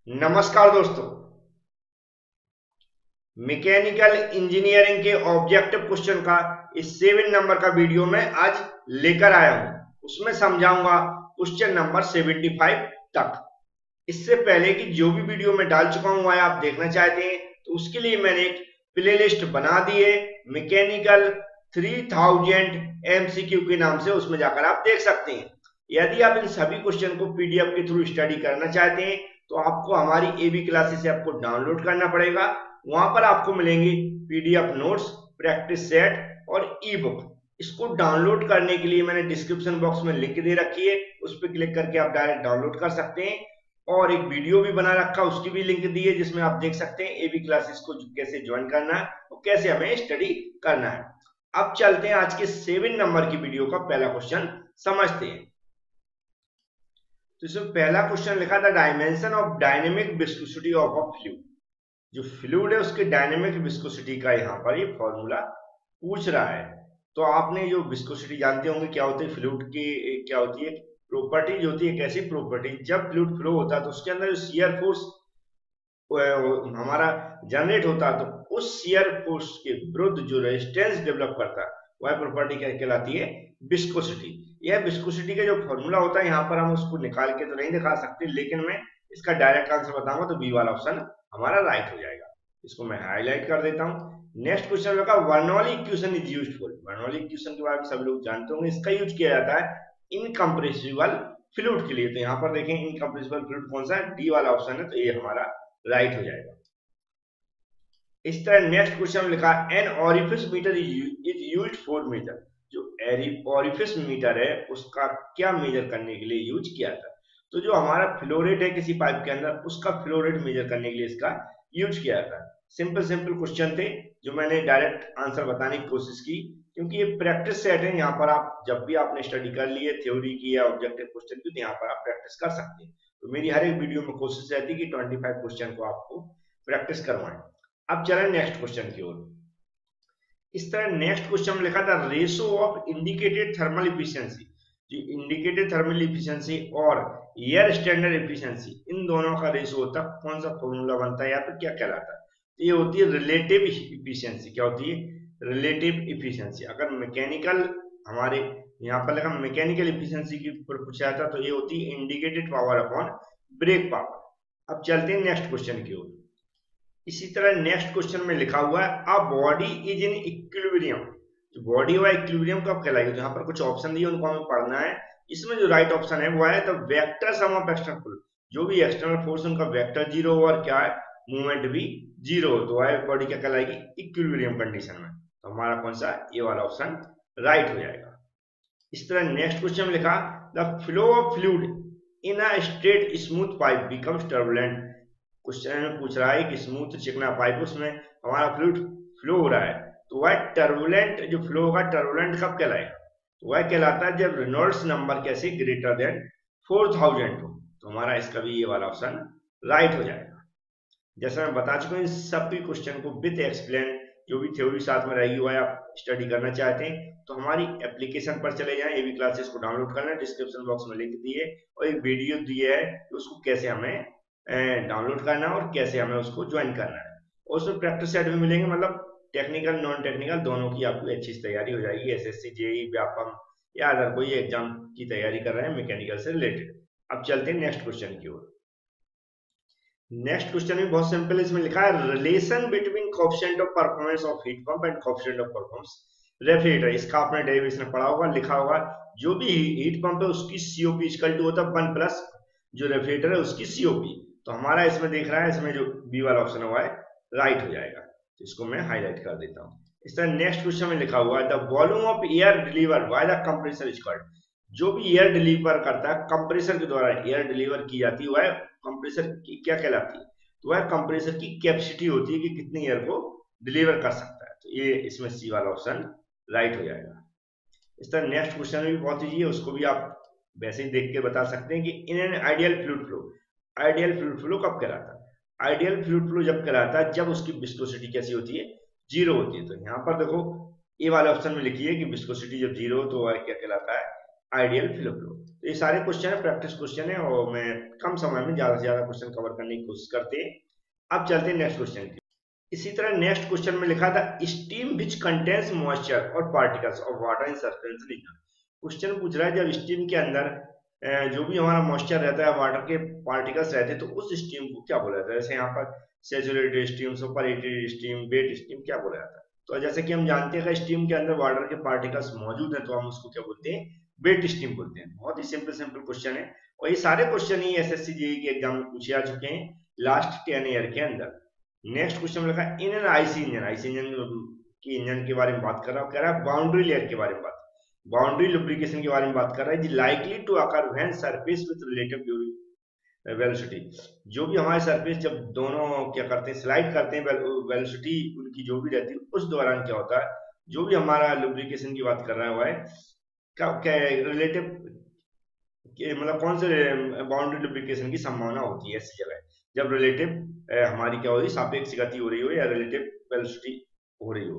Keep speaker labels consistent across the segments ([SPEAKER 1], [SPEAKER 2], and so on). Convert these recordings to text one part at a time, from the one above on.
[SPEAKER 1] नमस्कार दोस्तों, mechanical engineering के ऑब्जेक्टिव क्वेश्चन का इस 7 नंबर का वीडियो में आज लेकर आया हूं। उसमें समझाऊंगा क्वेश्चन नंबर 75 तक। इससे पहले कि जो भी वीडियो मैं डाल चुका हूं वह आप देखना चाहते हैं तो उसके लिए मैंने एक प्लेलिस्ट बना दी है, मैकेनिकल 3000 MCQ के नाम से। उसमें जाकर आप देख सकते हैं। यदि आप इन सभी क्वेश्चन को पीडीएफ के थ्रू स्टडी करना चाहते हैं तो आपको हमारी एबी क्लासेस से आपको डाउनलोड करना पड़ेगा। वहां पर आपको मिलेंगे पीडीएफ नोट्स, प्रैक्टिस सेट और ई बुक। इसको डाउनलोड करने के लिए मैंने डिस्क्रिप्शन बॉक्स में लिंक दे रखी है, उस पर क्लिक करके आप डायरेक्ट डाउनलोड कर सकते हैं। और एक वीडियो भी बना रखा, उसकी भी लिंक दी है, जिसमें आप देख सकते हैं एबी क्लासेस को कैसे ज्वाइन करना है और कैसे हमें स्टडी करना है। अब चलते हैं आज के 7 नंबर की वीडियो का पहला क्वेश्चन समझते हैं। तो इसमें पहला क्वेश्चन लिखा था dimension of dynamic viscosity of a fluid. जो फ्लूइड है उसके डायनेमिक विस्कोसिटी का यहाँ पर ये फॉर्मूला पूछ रहा है। तो आपने जो विस्कोसिटी जानते होंगे क्या होती है फ्लूइड की, क्या होती है प्रॉपर्टीज होती है। एक ऐसी प्रॉपर्टी जब फ्लूइड फ्लो होता है तो उसके अंदर जो शियर फोर्स हमारा जनरेट होता है तो उस शियर फोर्स के विरुद्ध जो रेजिस्टेंस डेवलप करता है वह प्रॉपर्टी क्या कहलाती है, विस्कोसिटी। यह विस्कोसिटी का जो फॉर्मूला होता है यहाँ पर हम उसको निकाल के तो नहीं दिखा सकते, लेकिन मैं इसका डायरेक्ट आंसर बताऊंगा तो बी वाला ऑप्शन हमारा राइट हो जाएगा। इसको मैं हाईलाइट कर देता हूँ। नेक्स्ट क्वेश्चन लगा Bernoulli equation is used for. Bernoulli equation के बारे में सब लोग जानते होंगे। इसका यूज किया जाता है इनकम्प्रेसिबल फ्लूइड के लिए। तो यहाँ पर देखें इनकम्प्रेसिबल फ्लूइड कौन सा है, डी वाला ऑप्शन है, तो ये हमारा राइट हो जाएगा। इस तरह नेक्स्ट क्वेश्चन में लिखा an orifice meter is used for measure. जो ऑरिफिस मीटर है उसका क्या मेजर करने के लिए यूज किया था। तो जो हमारा फ्लो रेट है किसी पाइप के अंदर उसका फ्लो रेट मेजर करने के लिए इसका यूज किया था। सिंपल सिंपल क्वेश्चन थे जो मैंने डायरेक्ट आंसर बताने की कोशिश की, क्योंकि ये प्रैक्टिस सेट है। यहाँ पर आप जब भी आपने स्टडी कर ली है थ्योरी की या ऑब्जेक्टिव क्वेश्चन की तो यहाँ पर आप प्रैक्टिस कर सकते हैं। तो मेरी हर एक वीडियो में कोशिश रहती है कि 25 क्वेश्चन को आपको प्रैक्टिस करवाएं। अब चलें नेक्स्ट क्वेश्चन की ओर। इस तरह नेक्स्ट क्वेश्चन में लिखा था ratio of indicated thermal efficiency. जो इंडिकेटेड थर्मल इफिशिएंसी और एयर स्टैंडर्ड इफिशिएंसी इन दोनों का रेशो होता है, कौन सा फॉर्मूला बनता है या फिर क्या कहलाता है। तो ये होती है रिलेटिव इफिशिएंसी। क्या होती है, रिलेटिव इफिशिएंसी। अगर मैकेनिकल हमारे यहाँ पर लिखा मैकेनिकल इफिशिएंसी की ऊपर पूछा था तो ये होती है indicated power upon brake power. अब चलते हैं नेक्स्ट क्वेश्चन की ओर। इसी तरह नेक्स्ट क्वेश्चन में लिखा हुआ है a body is in equilibrium. जो बॉडी हुआ इक्विलिब्रियम कब कहलाएगी। तो यहाँ पर कुछ ऑप्शन दिए उनको हमें पढ़ना है। इसमें जो राइट ऑप्शन है वो है the vector sum of external force. जो भी एक्सटर्नल फोर्स उनका वेक्टर जीरो हो और क्या है मूवमेंट भी जीरो हो तो वह बॉडी क्या कहलाएगी, इक्विलिब्रियम कंडीशन में। तो हमारा कौन सा ये वाला ऑप्शन राइट हो जाएगा। इस तरह नेक्स्ट क्वेश्चन में लिखा the flow of fluid in a straight smooth pipe becomes turbulent. Question में पूछ रहा है कि स्मूथ चिकना पाइप उसमें हमारा फ्लूइड फ्लो हो रहा है तो वह टर्बुलेंट जो फ्लो होगा टर्बुलेंट कब कहलाएगा। तो वह कहलाता है जब रेनॉल्ड्स नंबर कैसे ग्रेटर देन 4000 हो। तो हमारा इसका भी ये वाला ऑप्शन राइट हो जाएगा। जैसा मैं बता चुका हूँ इन सभी क्वेश्चन को विद एक्सप्लेन जो भी थ्योरी साथ में रहेगी वह आप स्टडी करना चाहते हैं तो हमारी एप्लीकेशन पर चले जाएं। एबी क्लासेस को डाउनलोड करना, डिस्क्रिप्शन बॉक्स में लिंक दी है और एक वीडियो दी है कि उसको कैसे हमें डाउनलोड करना है और कैसे हमें उसको ज्वाइन करना है। और उसमें प्रैक्टिस सेट भी मिलेंगे, मतलब टेक्निकल नॉन टेक्निकल दोनों की आपको अच्छी तैयारी हो जाएगी। एसएससी, जेई, व्यापम या अदर कोई एग्जाम की तैयारी कर रहे हैं मैकेनिकल से रिलेटेड। अब चलते हैं नेक्स्ट क्वेश्चन की ओर। नेक्स्ट क्वेश्चन भी बहुत सिंपल है। इसमें लिखा है relation between coefficient of performance of heat pump and coefficient of performance refrigerator. इसका आपने डेरिवेशन पढ़ा होगा, लिखा होगा। जो भी हीट पंप है उसकी सीओपी इक्वल टू होता है 1 प्लस जो रेफ्रिजरेटर है उसकी सीओपी। तो हमारा इसमें देख रहा है, इसमें जो बी वाला ऑप्शन हुआ है राइट हो जाएगा। तो इसको मैं हाईलाइट कर देता हूँ। इस तरह नेक्स्ट क्वेश्चन में लिखा हुआ है the volume of air deliver by the compressor is called. जो भी एयर डिलीवर करता है कंप्रेसर के द्वारा एयर डिलीवर की जाती है वह कंप्रेसर की क्या कहलाती है। तो वह कंप्रेसर की कैपेसिटी होती है कि कितनी एयर को डिलीवर कर सकता है। तो ये इसमें सी वाला ऑप्शन राइट हो जाएगा। इस तरह नेक्स्ट क्वेश्चन भी बहुत ईजी है, उसको भी आप वैसे ही देख के बता सकते हैं कि in an ideal fluid flow. Ideal fluid flow कब कहलाता है। आइडियल फ्लूइड फ्लो जब कहलाता है जब उसकी विस्कोसिटी कैसी होती है, जीरो होती है। तो यहाँ पर देखो ए वाले ऑप्शन में लिखी है कि विस्कोसिटी जब जीरो हो तो वह क्या कहलाता है, आइडियल फ्लो फ्लो। तो ये सारे क्वेश्चन है, प्रैक्टिस क्वेश्चन है, और मैं कम समय में ज्यादा से ज्यादा क्वेश्चन कवर करने की कोशिश करते हैं। अब चलते हैं नेक्स्ट क्वेश्चन की। इसी तरह नेक्स्ट क्वेश्चन में लिखा था स्टीम विच कंटेन्स मॉइस्चर और particles of water in suspension is. Question पूछ रहा है जब स्टीम के अंदर जो भी हमारा मॉइस्चर रहता है, वाटर के पार्टिकल्स रहते हैं, तो उस स्टीम को क्या बोला जाता है? जैसे यहाँ पर saturated steam, superheated steam, wet steam, क्या बोला जाता है? तो जैसे कि हम जानते हैं कि स्टीम के अंदर वाटर के पार्टिकल्स मौजूद हैं, तो हम उसको क्या बोलते हैं? वेट स्टीम बोलते हैं। बहुत ही सिंपल सिंपल क्वेश्चन है, और ये सारे क्वेश्चन ही एसएससी जेईई के एग्जाम में पूछे आ चुके हैं लास्ट 10 ईयर के अंदर। नेक्स्ट क्वेश्चन में लिखा है इन an IC engine, IC engine की इंजन के बारे में बात कर रहा हूँ, कह रहा है बाउंड्री लेयर के बारे में बात, बाउंड्री लुब्रिकेशन के बारे में बात कर रहा है, likely to occur when surface with relative velocity. जो भी हमारे सरफेस जब दोनों क्या करते हैं, स्लाइड करते हैं, वेलोसिटी उनकी जो भी रहती है उस दौरान क्या होता है, जो भी हमारा लुब्रिकेशन की बात कर रहा हुआ है, क्या रिलेटिव, मतलब कौन से बाउंड्री लुब्रिकेशन की संभावना होती है ऐसी जगह जब रिलेटिव हमारी क्या हो रही, सापेक्ष गति हो रही हो या रिलेटिव वेलोसिटी हो रही हो।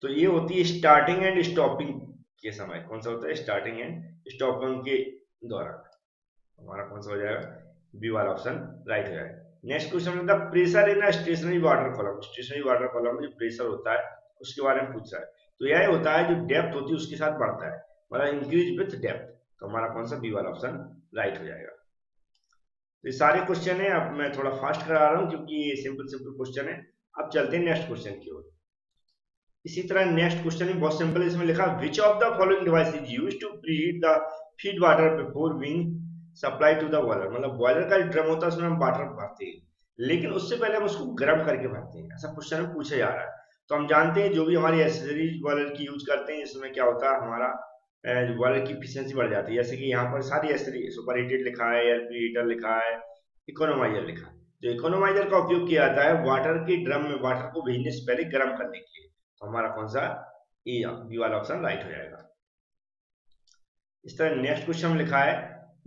[SPEAKER 1] तो ये होती है स्टार्टिंग एंड स्टॉपिंग के समय। कौन सा होता है? स्टार्टिंग एंड स्टॉपिंग के दौरान। हमारा कौन सा हो जाएगा? बी वाला ऑप्शन राइट हो जाएगा। नेक्स्ट क्वेश्चन में pressure in stationary water column, stationary water column में जो प्रेशर होता है उसके बारे में पूछ रहा है। तो यह होता है जो डेप्थ होती है उसके साथ बढ़ता है, मतलब इंक्रीज विथ डेप्थ। तो हमारा कौन सा? बी वाला ऑप्शन राइट हो जाएगा। तो ये सारे क्वेश्चन है, अब मैं थोड़ा फास्ट करा रहा हूँ क्योंकि ये सिंपल सिंपल क्वेश्चन है। अब चलते हैं नेक्स्ट क्वेश्चन की ओर। इसी तरह नेक्स्ट क्वेश्चन भी बहुत सिंपल है, इसमें लिखा which of the following device is used to preheat the feed water before being supply to the boiler. मतलब बॉयलर का ड्रम होता है, उसमें हम वाटर भरते हैं, लेकिन उससे पहले हम उसको गर्म करके भरते हैं। ऐसा क्वेश्चन में पूछा जा रहा है। तो हम जानते हैं जो भी हमारी एसेसरीज बॉयलर की यूज करते हैं, इसमें क्या होता है, हमारा बॉयलर की एफिशिएंसी बढ़ जाती है। जैसे कि यहाँ पर सारी एसेसरीज, सुपरहीटेड लिखा है, एयर प्रीहीटर लिखा है, इकोनोमाइजर लिखा है। तो इकोनोमाइजर का उपयोग किया जाता है वाटर के ड्रम में वाटर को भेजने से पहले गर्म करने के लिए। तो हमारा कौन सा? ए, बी वाला ऑप्शन राइट हो जाएगा। इस तरह नेक्स्ट क्वेश्चन में लिखा है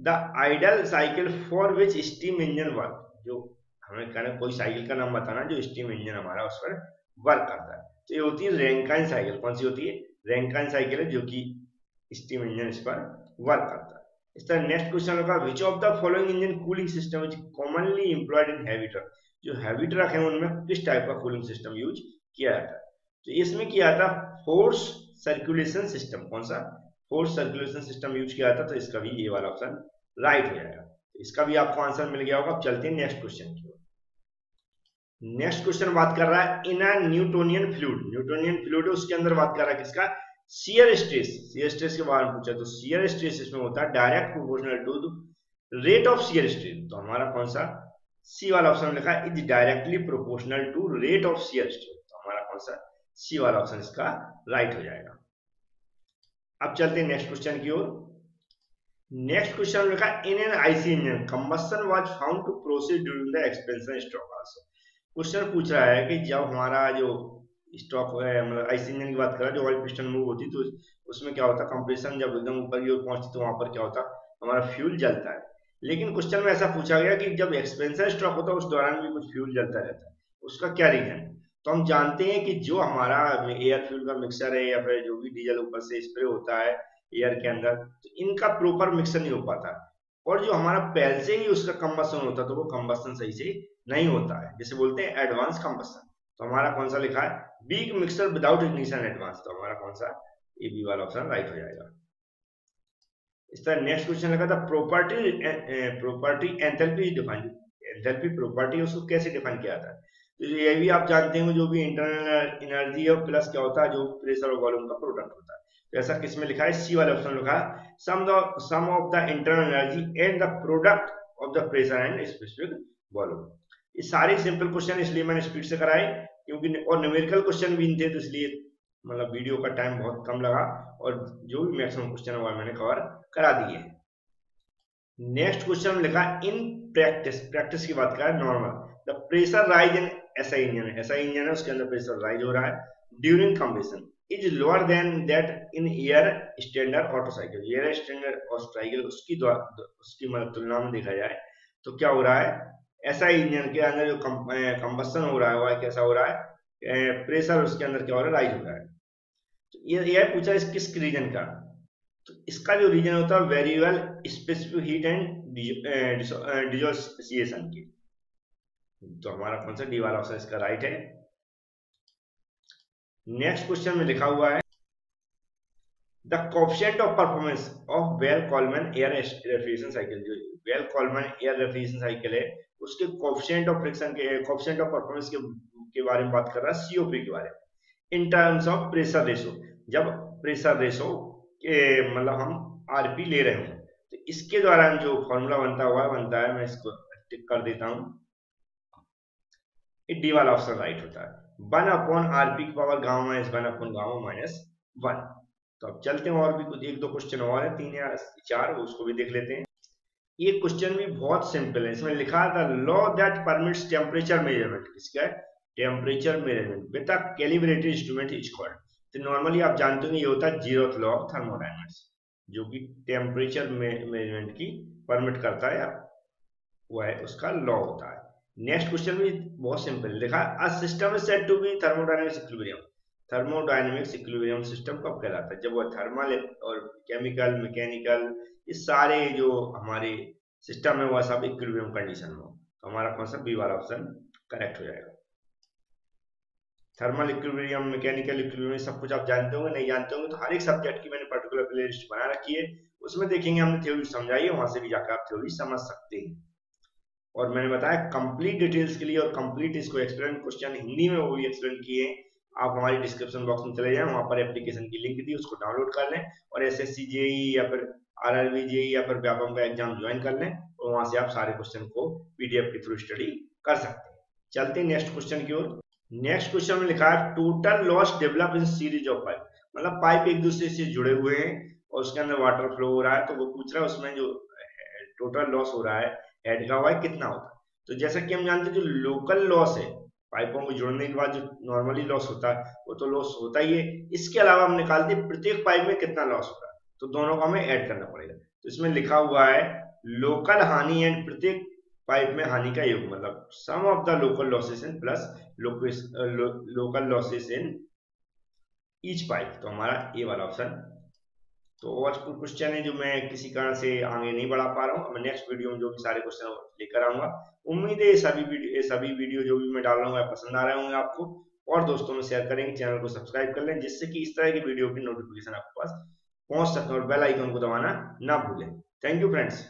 [SPEAKER 1] the ideal cycle for which steam engine work. जो हमें कहना, कोई साइकिल का नाम बताना जो स्टीम इंजन हमारा उस पर वर्क करता है। तो ये होती है रैंकाइन साइकिल। कौन सी होती है? रैंकाइन साइकिल है, जो कि स्टीम इंजन इस पर वर्क करता है। इस तरह नेक्स्ट क्वेश्चन होगा विच of the following engine cooling system which commonly employed in heavy truck. जो हैवी ट्रक है उनमें किस टाइप का कूलिंग सिस्टम यूज किया जाता है? तो इसमें किया था फोर्स सर्कुलेशन सिस्टम। कौन सा? फोर्स सर्कुलेशन सिस्टम यूज किया था। तो इसका भी ये वाला ऑप्शन राइट हो जाएगा। तो इसका भी आपको आंसर मिल गया होगा। अब चलते हैं नेक्स्ट क्वेश्चन की ओर। नेक्स्ट क्वेश्चन बात कर रहा है इन अ न्यूटोनियन फ्लूइड। न्यूटोनियन फ्लूइड है, उसके अंदर बात कर रहा है किसका? Shear stress. शियर स्ट्रेस के बारे में पूछा। तो शियर स्ट्रेस इसमें होता है direct proportional to rate of shear stress. तो हमारा कौन सा? सी वाला ऑप्शन लिखा है is directly proportional to rate of shear stress. तो हमारा कौन सा? सी वाला ऑप्शन इसका राइट हो जाएगा। अब चलते हैं नेक्स्ट क्वेश्चन की ओर। नेक्स्ट क्वेश्चन लिखा in an IC engine combustion was found to proceed during the expansion stroke also. Question पूछ रहा है कि जब हमारा जो स्टॉक मतलब आईसी इंजन की बात कर रहा है, जो ऑयल पिस्टन मूव होती तो उसमें क्या होता, कंप्रेशन जब एकदम ऊपर की ओर पहुंचती तो वहां पर क्या होता, हमारा फ्यूल जलता है। लेकिन क्वेश्चन में ऐसा पूछा गया कि जब एक्सपेंशन स्ट्रोक होता है उस दौरान भी कुछ फ्यूल जलता रहता है, उसका क्या रीजन? तो हम जानते हैं कि जो हमारा एयर फ्यूल का मिक्सर है या फिर जो भी डीजल ऊपर से स्प्रे होता है एयर के अंदर, तो इनका प्रॉपर मिक्सर नहीं हो पाता, और जो हमारा पहले से ही उसका कंबस्शन होता तो वो कंबस्शन सही से नहीं होता है, जिसे बोलते हैं एडवांस कंबस्शन। तो हमारा कौन सा लिखा है? Weak mixture without ignition advance. तो हमारा कौन सा? ए बी वाला ऑप्शन राइट हो जाएगा। इस तरह नेक्स्ट क्वेश्चन लगा था property enthalpy define. Enthalpy property उसको कैसे डिफाइन किया जाता है? तो ये भी आप जानते हो, जो भी इंटरनल एनर्जी है प्लस क्या होता है, जो प्रेशर और वॉल्यूम का प्रोडक्ट होता है। तो ऐसा किसमें लिखा है? सी वाला ऑप्शन लिखा है sum of the internal energy and the product of the pressure and specific volume. ये सारे सिंपल क्वेश्चन इसलिए मैंने स्पीड से कराए क्योंकि, और न्यूमेरिकल क्वेश्चन भी थे, तो इसलिए मतलब वीडियो का टाइम बहुत कम लगा और जो भी मैक्सिमम क्वेश्चन है मैंने कवर करा दिए। नेक्स्ट क्वेश्चन में लिखा इन प्रैक्टिस की बात करें normal the pressure rise in SI engine. SI engine है, उसके अंदर प्रेशर राइज हो रहा है during combustion is lower than that in air standard auto cycle. Air standard auto cycle उसकी मतलब तुलना में देखा जाए तो क्या हो रहा है, एसआई इंजन के अंदर जो कंबशन हो रहा है वह कैसा हो रहा है, प्रेशर उसके अंदर क्या हो रहा है, राइज हो रहा है। तो ये पूछा इस किस रीजन का? तो इसका जो रीजन होता है very well specific heat and dissociation की। तो हमारा कौन सा डी वाला ऑप्शन इसका राइट है। नेक्स्ट क्वेश्चन में लिखा हुआ है the coefficient of performance of Bell Coleman air refrigeration cycle. जो Bell Coleman air refrigeration cycle है उसके कोएफिशिएंट ऑफ फ्रिक्शन के कोएफिशिएंट ऑफ परफॉर्मेंस के बारे में बात कर रहा है, सीओपी के बारे में in terms of pressure ratio. जब प्रेशर रेशो के मतलब हम आरपी ले रहे हो तो इसके द्वारा जो फॉर्मूला बनता है मैं इसको टिक कर देता हूं। डी वाला ऑप्शन राइट होता है 1/rp की पावर गामा माइनस 1/गामा माइनस 1। तो अब चलते हैं और भी कुछ एक दो क्वेश्चन और है, 3 या 4, उसको भी देख लेते हैं। ये क्वेश्चन भी बहुत सिंपल है। इसमें लिखा था law that permits temperature measurement. किसका है? Temperature measurement with a calibrated instrument is called. तो नॉर्मली आप जानते हो ये होता है 0th लॉ ऑफ थर्मोडायनामिक्स, जो कि टेम्परेचर मेजरमेंट की परमिट करता है, वो है उसका लॉ होता है। नेक्स्ट क्वेश्चन भी बहुत सिंपल लिखा है a system is said to be thermodynamics equilibrium. Thermodynamics equilibrium system कब कहलाता है? जब वो थर्मल और केमिकल मैकेनिकल ये सारे जो हमारे सिस्टम है वह सब इक्विलिब्रियम कंडीशन में हो। तो हमारा कौन सा बी वाला ऑप्शन करेक्ट हो जाएगा। थर्मल इक्विलिब्रियम मैकेनिकल इक्विलिब्रियम सब कुछ आप जानते होंगे, नहीं जानते होंगे तो हर एक सब्जेक्ट की मैंने पर्टिकुलर प्लेलिस्ट बना रखी है, उसमें देखेंगे हमने थ्योरी समझाई है, वहां से भी जाकर आप थ्योरी समझ सकते हैं। और मैंने बताया कंप्लीट डिटेल्स के लिए और कंप्लीट इसको एक्सप्लेन क्वेश्चन हिंदी में वो भी एक्सप्लेन किए हैं, आप हमारी डिस्क्रिप्शन बॉक्स में चले जाएं, वहां पर एप्लीकेशन की लिंक दी, उसको डाउनलोड कर लें और एसएससी जेई या फिर आरआरबी जेई या फिर व्यापम का एग्जाम ज्वाइन कर लें और वहां से आप सारे क्वेश्चन को पीडीएफ के थ्रू स्टडी कर सकते हैं। चलते हैं नेक्स्ट क्वेश्चन की ओर। नेक्स्ट क्वेश्चन में लिखा है total loss develop in series of pipe. मतलब पाइप एक दूसरे से जुड़े हुए हैं और उसके अंदर वाटर फ्लो हो रहा है, तो वो पूछ रहा है उसमें जो टोटल लॉस हो रहा है हेड का हुआ है कितना होता है। तो जैसा कि हम जानते हैं जो लोकल लॉस है पाइपों को जोड़ने के बाद जो नॉर्मली लॉस होता है वो तो लॉस होता ही है, इसके अलावा हम निकालते हैं प्रत्येक पाइप में कितना लॉस होता है, तो दोनों को हमें ऐड करना पड़ेगा। तो इसमें लिखा हुआ है लोकल हानि एंड प्रत्येक पाइप में हानि का योग, मतलब sum of the local losses in plus local losses in each pipe. तो हमारा ए वाला ऑप्शन। तो और कुछ क्वेश्चन है जो मैं किसी कारण से आगे नहीं बढ़ा पा रहा हूँ, मैं नेक्स्ट वीडियो में जो भी सारे क्वेश्चन लेकर आऊंगा। उम्मीद है ये सभी वीडियो जो भी मैं डाल रहा हूँ पसंद आ रहे होंगे आपको, और दोस्तों में शेयर करेंगे, चैनल को सब्सक्राइब कर लें जिससे कि इस तरह की वीडियो की नोटिफिकेशन आपके पास पहुंच सके और बेल आइकन को दबाना ना भूलें। Thank you friends.